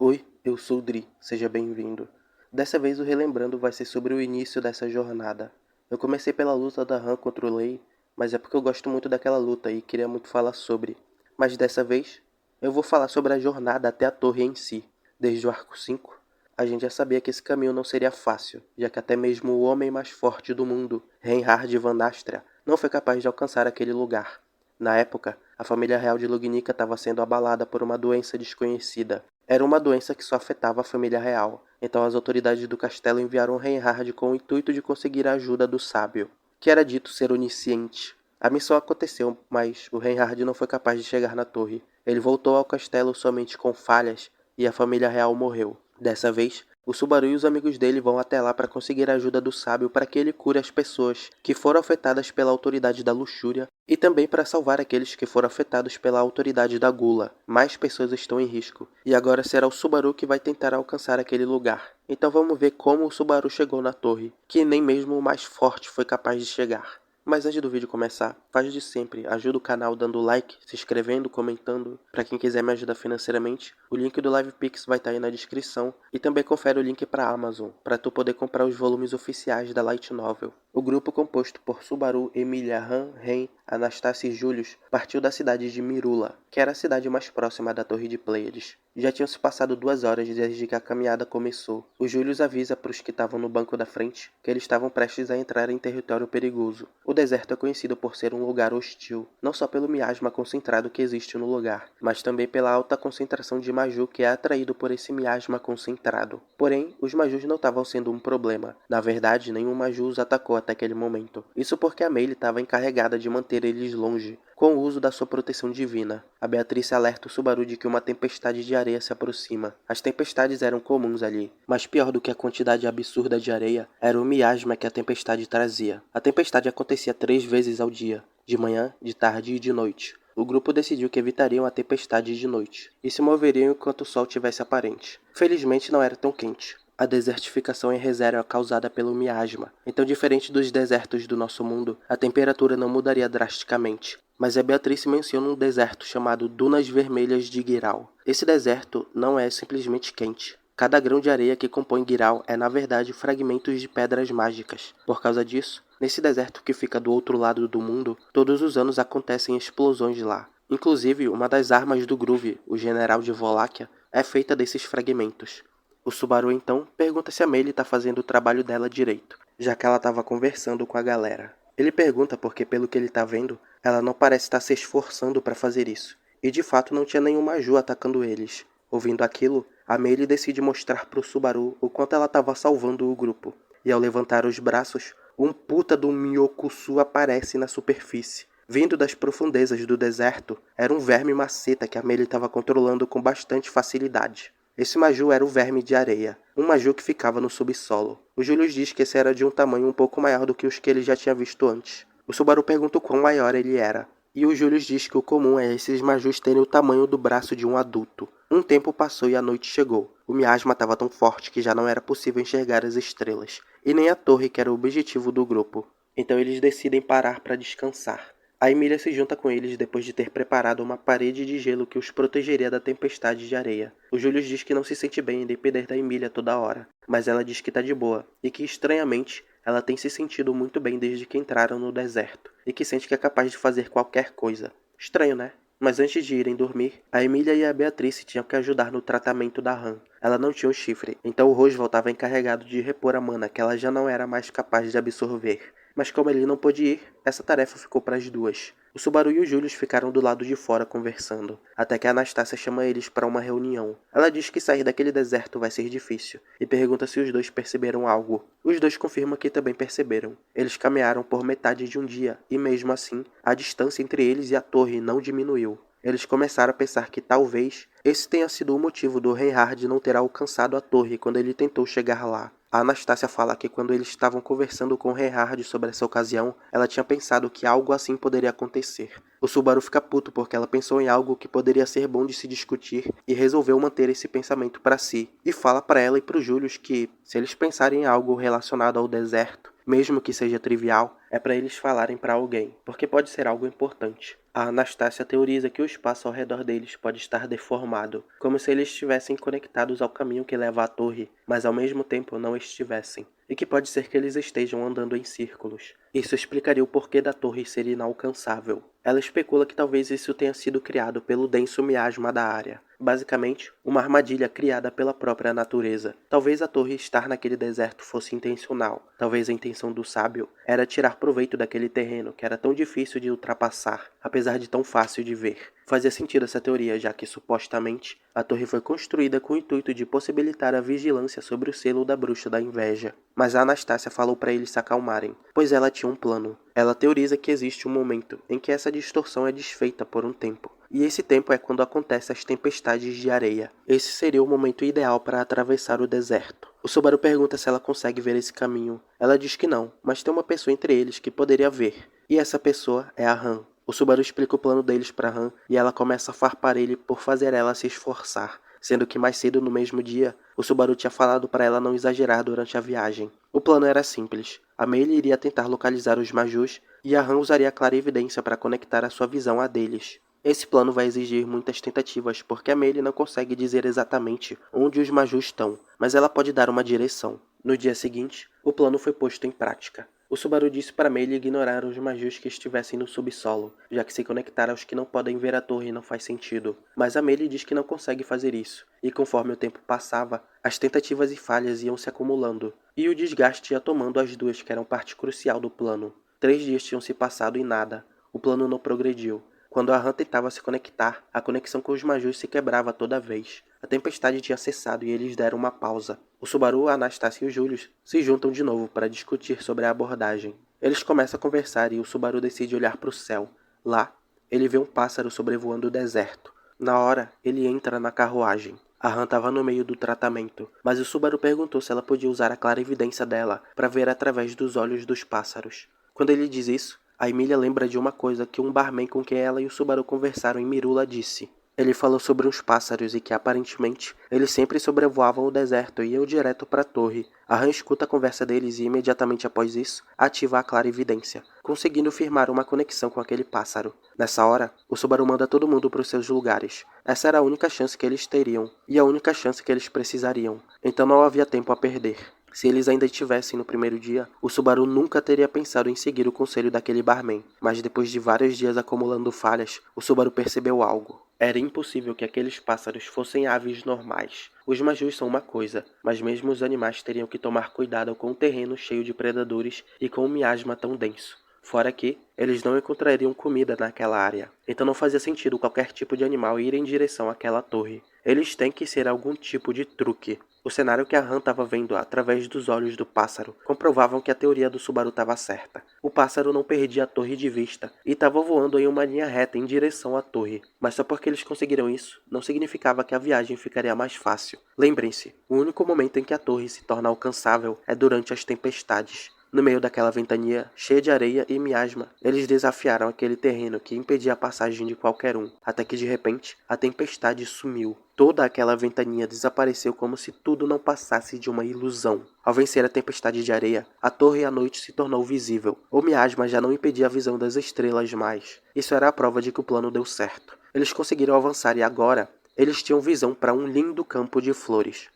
Oi, eu sou o Dri, seja bem-vindo. Dessa vez o Relembrando vai ser sobre o início dessa jornada. Eu comecei pela luta da Han contra o Lei, mas é porque eu gosto muito daquela luta e queria muito falar sobre. Mas dessa vez, eu vou falar sobre a jornada até a torre em si. Desde o arco 5, a gente já sabia que esse caminho não seria fácil, já que até mesmo o homem mais forte do mundo, Reinhard van Astra, não foi capaz de alcançar aquele lugar. Na época, a família real de Lugnica estava sendo abalada por uma doença desconhecida. Era uma doença que só afetava a família real, então as autoridades do castelo enviaram Reinhard com o intuito de conseguir a ajuda do sábio, que era dito ser onisciente. A missão aconteceu, mas o Reinhard não foi capaz de chegar na torre. Ele voltou ao castelo somente com falhas e a família real morreu. Dessa vez, o Subaru e os amigos dele vão até lá para conseguir a ajuda do sábio para que ele cure as pessoas que foram afetadas pela autoridade da luxúria e também para salvar aqueles que foram afetados pela autoridade da gula. Mais pessoas estão em risco. E agora será o Subaru que vai tentar alcançar aquele lugar. Então vamos ver como o Subaru chegou na torre, que nem mesmo o mais forte foi capaz de chegar. Mas antes do vídeo começar, faz de sempre, ajuda o canal dando like, se inscrevendo, comentando. Para quem quiser me ajudar financeiramente, o link do LivePix vai estar aí na descrição. E também confere o link para a Amazon, para tu poder comprar os volumes oficiais da Light Novel. O grupo composto por Subaru, Emília, Han, Ren, Anastácia e Julius partiu da cidade de Mirula, que era a cidade mais próxima da Torre de Pleiades. Já tinham se passado 2 horas desde que a caminhada começou. O Julius avisa para os que estavam no banco da frente que eles estavam prestes a entrar em território perigoso. O deserto é conhecido por ser um lugar hostil, não só pelo miasma concentrado que existe no lugar, mas também pela alta concentração de Maju que é atraído por esse miasma concentrado. Porém, os Majus não estavam sendo um problema. Na verdade, nenhum Maju os atacou até aquele momento. Isso porque a Meili estava encarregada de manter eles longe, com o uso da sua proteção divina. A Beatriz alerta o Subaru de que uma tempestade de areia se aproxima. As tempestades eram comuns ali, mas pior do que a quantidade absurda de areia era o miasma que a tempestade trazia. A tempestade acontecia 3 vezes ao dia, de manhã, de tarde e de noite. O grupo decidiu que evitariam a tempestade de noite e se moveriam enquanto o sol tivesse aparente. Felizmente não era tão quente. A desertificação em reserva é causada pelo miasma, então diferente dos desertos do nosso mundo, a temperatura não mudaria drasticamente. Mas a Beatriz menciona um deserto chamado Dunas Vermelhas de Giral. Esse deserto não é simplesmente quente. Cada grão de areia que compõe Giral é na verdade fragmentos de pedras mágicas. Por causa disso, nesse deserto que fica do outro lado do mundo, todos os anos acontecem explosões lá. Inclusive, uma das armas do Groove, o General de Voláquia, é feita desses fragmentos. O Subaru então pergunta se a Meili está fazendo o trabalho dela direito, já que ela estava conversando com a galera. Ele pergunta porque, pelo que ele está vendo, ela não parece estar se esforçando para fazer isso. E de fato não tinha nenhum Maju atacando eles. Ouvindo aquilo, a Meili decide mostrar para o Subaru o quanto ela estava salvando o grupo. E ao levantar os braços, um puta do Myokusu aparece na superfície. Vindo das profundezas do deserto, era um verme maceta que a Meili estava controlando com bastante facilidade. Esse Maju era o verme de areia, um Maju que ficava no subsolo. O Julius diz que esse era de um tamanho um pouco maior do que os que ele já tinha visto antes. O Subaru pergunta o quão maior ele era, e o Julius diz que o comum é esses Majus terem o tamanho do braço de um adulto. Um tempo passou e a noite chegou. O miasma estava tão forte que já não era possível enxergar as estrelas, e nem a torre que era o objetivo do grupo. Então eles decidem parar para descansar. A Emília se junta com eles depois de ter preparado uma parede de gelo que os protegeria da tempestade de areia. O Julius diz que não se sente bem em depender da Emília toda hora, mas ela diz que tá de boa, e que estranhamente, ela tem se sentido muito bem desde que entraram no deserto, e que sente que é capaz de fazer qualquer coisa. Estranho, né? Mas antes de irem dormir, a Emília e a Beatriz tinham que ajudar no tratamento da Han. Ela não tinha um chifre, então o Rosval estava encarregado de repor a mana que ela já não era mais capaz de absorver. Mas como ele não pôde ir, essa tarefa ficou para as duas. O Subaru e o Julius ficaram do lado de fora conversando, até que a Anastácia chama eles para uma reunião. Ela diz que sair daquele deserto vai ser difícil, e pergunta se os dois perceberam algo. Os dois confirmam que também perceberam. Eles caminharam por metade de um dia, e mesmo assim, a distância entre eles e a torre não diminuiu. Eles começaram a pensar que talvez esse tenha sido o motivo do Reinhard não ter alcançado a torre quando ele tentou chegar lá. A Anastácia fala que quando eles estavam conversando com Reinhard sobre essa ocasião, ela tinha pensado que algo assim poderia acontecer. O Subaru fica puto porque ela pensou em algo que poderia ser bom de se discutir e resolveu manter esse pensamento para si. E fala para ela e para o Julius que, se eles pensarem em algo relacionado ao deserto, mesmo que seja trivial, é para eles falarem para alguém, porque pode ser algo importante. A Anastácia teoriza que o espaço ao redor deles pode estar deformado, como se eles estivessem conectados ao caminho que leva à torre, mas ao mesmo tempo não estivessem, e que pode ser que eles estejam andando em círculos. Isso explicaria o porquê da torre ser inalcançável. Ela especula que talvez isso tenha sido criado pelo denso miasma da área. Basicamente, uma armadilha criada pela própria natureza. Talvez a torre estar naquele deserto fosse intencional. Talvez a intenção do sábio era tirar proveito daquele terreno que era tão difícil de ultrapassar, apesar de tão fácil de ver. Fazia sentido essa teoria, já que, supostamente, a torre foi construída com o intuito de possibilitar a vigilância sobre o selo da bruxa da inveja. Mas a Anastácia falou para eles se acalmarem, pois ela tinha um plano. Ela teoriza que existe um momento em que essa distorção é desfeita por um tempo. E esse tempo é quando acontecem as tempestades de areia. Esse seria o momento ideal para atravessar o deserto. O Subaru pergunta se ela consegue ver esse caminho. Ela diz que não, mas tem uma pessoa entre eles que poderia ver. E essa pessoa é a Han. O Subaru explica o plano deles para Han e ela começa a farpar ele por fazer ela se esforçar. Sendo que mais cedo no mesmo dia, o Subaru tinha falado para ela não exagerar durante a viagem. O plano era simples. A Meili iria tentar localizar os Majus e a Han usaria a clarividência para conectar a sua visão à deles. Esse plano vai exigir muitas tentativas, porque a Meili não consegue dizer exatamente onde os Majus estão, mas ela pode dar uma direção. No dia seguinte, o plano foi posto em prática. O Subaru disse para Meili ignorar os Majus que estivessem no subsolo, já que se conectar aos que não podem ver a torre não faz sentido. Mas a Meili diz que não consegue fazer isso, e conforme o tempo passava, as tentativas e falhas iam se acumulando, e o desgaste ia tomando as duas que eram parte crucial do plano. 3 dias tinham se passado e nada. O plano não progrediu. Quando a Han tentava se conectar, a conexão com os Majus se quebrava toda vez. A tempestade tinha cessado e eles deram uma pausa. O Subaru, a Anastácia e o Julius se juntam de novo para discutir sobre a abordagem. Eles começam a conversar e o Subaru decide olhar para o céu. Lá, ele vê um pássaro sobrevoando o deserto. Na hora, ele entra na carruagem. A Han estava no meio do tratamento, mas o Subaru perguntou se ela podia usar a clarividência dela para ver através dos olhos dos pássaros. Quando ele diz isso, a Emília lembra de uma coisa que um barman com quem ela e o Subaru conversaram em Mirula disse. Ele falou sobre uns pássaros e que, aparentemente, eles sempre sobrevoavam o deserto e iam direto para a torre. A Han escuta a conversa deles e, imediatamente após isso, ativa a clarividência, conseguindo firmar uma conexão com aquele pássaro. Nessa hora, o Subaru manda todo mundo para os seus lugares. Essa era a única chance que eles teriam, e a única chance que eles precisariam. Então não havia tempo a perder. Se eles ainda estivessem no primeiro dia, o Subaru nunca teria pensado em seguir o conselho daquele barman. Mas depois de vários dias acumulando falhas, o Subaru percebeu algo. Era impossível que aqueles pássaros fossem aves normais. Os Majus são uma coisa, mas mesmo os animais teriam que tomar cuidado com um terreno cheio de predadores e com um miasma tão denso. Fora que, eles não encontrariam comida naquela área. Então não fazia sentido qualquer tipo de animal ir em direção àquela torre. Eles têm que ser algum tipo de truque. O cenário que a Han estava vendo através dos olhos do pássaro comprovavam que a teoria do Subaru estava certa. O pássaro não perdia a torre de vista e estava voando em uma linha reta em direção à torre. Mas só porque eles conseguiram isso, não significava que a viagem ficaria mais fácil. Lembrem-se, o único momento em que a torre se torna alcançável é durante as tempestades. No meio daquela ventania, cheia de areia e miasma, eles desafiaram aquele terreno que impedia a passagem de qualquer um, até que de repente, a tempestade sumiu. Toda aquela ventania desapareceu como se tudo não passasse de uma ilusão. Ao vencer a tempestade de areia, a torre à noite se tornou visível. O miasma já não impedia a visão das estrelas mais. Isso era a prova de que o plano deu certo. Eles conseguiram avançar e agora, eles tinham visão para um lindo campo de flores.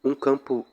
Um campo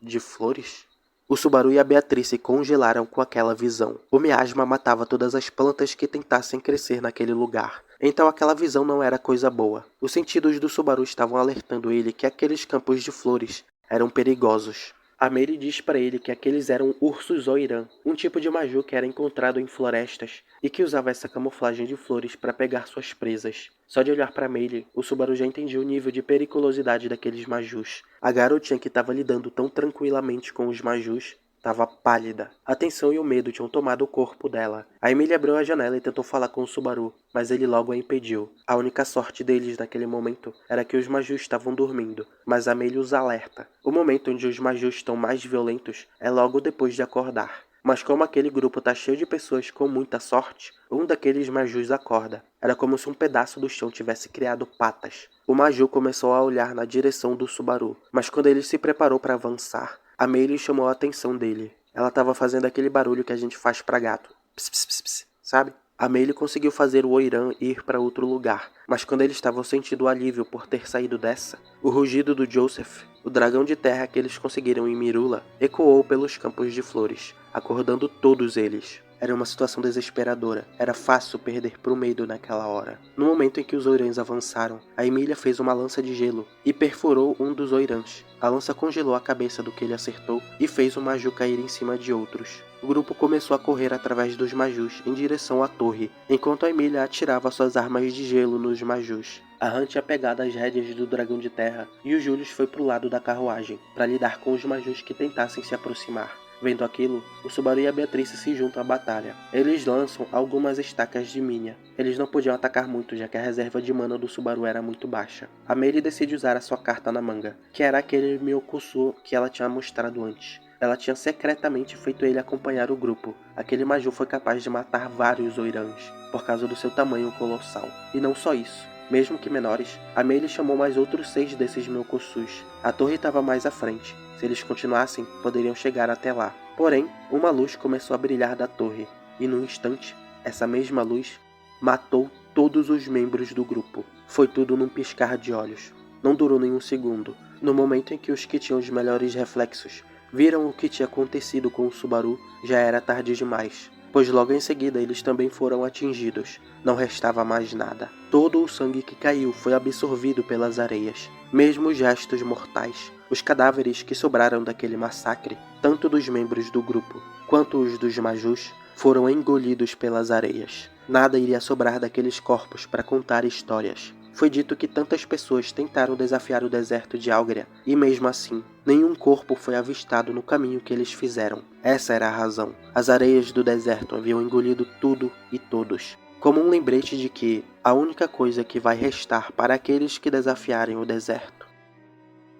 de flores? O Subaru e a Beatriz se congelaram com aquela visão. O miasma matava todas as plantas que tentassem crescer naquele lugar. Então aquela visão não era coisa boa. Os sentidos do Subaru estavam alertando ele que aqueles campos de flores eram perigosos. A Mary diz para ele que aqueles eram ursos oirã, um tipo de maju que era encontrado em florestas e que usava essa camuflagem de flores para pegar suas presas. Só de olhar para Mary, o Subaru já entendia o nível de periculosidade daqueles majus. A garotinha que estava lidando tão tranquilamente com os majus estava pálida. A tensão e o medo tinham tomado o corpo dela. A Emily abriu a janela e tentou falar com o Subaru, mas ele logo a impediu. A única sorte deles naquele momento era que os majus estavam dormindo, mas a Emily os alerta. O momento onde os majus estão mais violentos é logo depois de acordar. Mas como aquele grupo tá cheio de pessoas com muita sorte, um daqueles majus acorda. Era como se um pedaço do chão tivesse criado patas. O maju começou a olhar na direção do Subaru, mas quando ele se preparou para avançar, a Meili chamou a atenção dele. Ela estava fazendo aquele barulho que a gente faz pra gato. Ps, ps, ps, ps, sabe? Amelie conseguiu fazer o Oiran ir para outro lugar, mas quando eles estavam sentindo o alívio por ter saído dessa, o rugido do Joseph, o dragão de terra que eles conseguiram em Mirula, ecoou pelos campos de flores, acordando todos eles. Era uma situação desesperadora. Era fácil perder pro medo naquela hora. No momento em que os Oirãs avançaram, a Emília fez uma lança de gelo e perfurou um dos Oirãs. A lança congelou a cabeça do que ele acertou e fez o Maju cair em cima de outros. O grupo começou a correr através dos Majus em direção à torre, enquanto a Emília atirava suas armas de gelo nos Majus. A Han tinha pegado as rédeas do dragão de terra e o Julius foi pro lado da carruagem, para lidar com os Majus que tentassem se aproximar. Vendo aquilo, o Subaru e a Beatrice se juntam à batalha. Eles lançam algumas estacas de minha. Eles não podiam atacar muito, já que a reserva de mana do Subaru era muito baixa. A Meire decide usar a sua carta na manga, que era aquele Myokusou que ela tinha mostrado antes. Ela tinha secretamente feito ele acompanhar o grupo. Aquele Maju foi capaz de matar vários Oirãs, por causa do seu tamanho colossal. E não só isso. Mesmo que menores, a Meire chamou mais outros 6 desses Myokusus. A torre estava mais à frente. Se eles continuassem, poderiam chegar até lá. Porém, uma luz começou a brilhar da torre, e num instante, essa mesma luz matou todos os membros do grupo. Foi tudo num piscar de olhos. Não durou nenhum segundo. No momento em que os que tinham os melhores reflexos viram o que tinha acontecido com o Subaru, já era tarde demais, pois logo em seguida eles também foram atingidos. Não restava mais nada. Todo o sangue que caiu foi absorvido pelas areias. Mesmo os restos mortais, os cadáveres que sobraram daquele massacre, tanto dos membros do grupo quanto os dos Majus, foram engolidos pelas areias. Nada iria sobrar daqueles corpos para contar histórias. Foi dito que tantas pessoas tentaram desafiar o deserto de Algria, e mesmo assim, nenhum corpo foi avistado no caminho que eles fizeram. Essa era a razão. As areias do deserto haviam engolido tudo e todos, como um lembrete de que a única coisa que vai restar para aqueles que desafiarem o deserto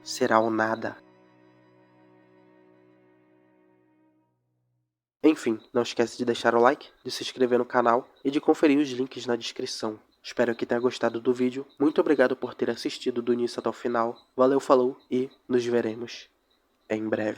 será o nada. Enfim, não esquece de deixar o like, de se inscrever no canal e de conferir os links na descrição. Espero que tenha gostado do vídeo. Muito obrigado por ter assistido do início até o final. Valeu, falou e nos veremos em breve.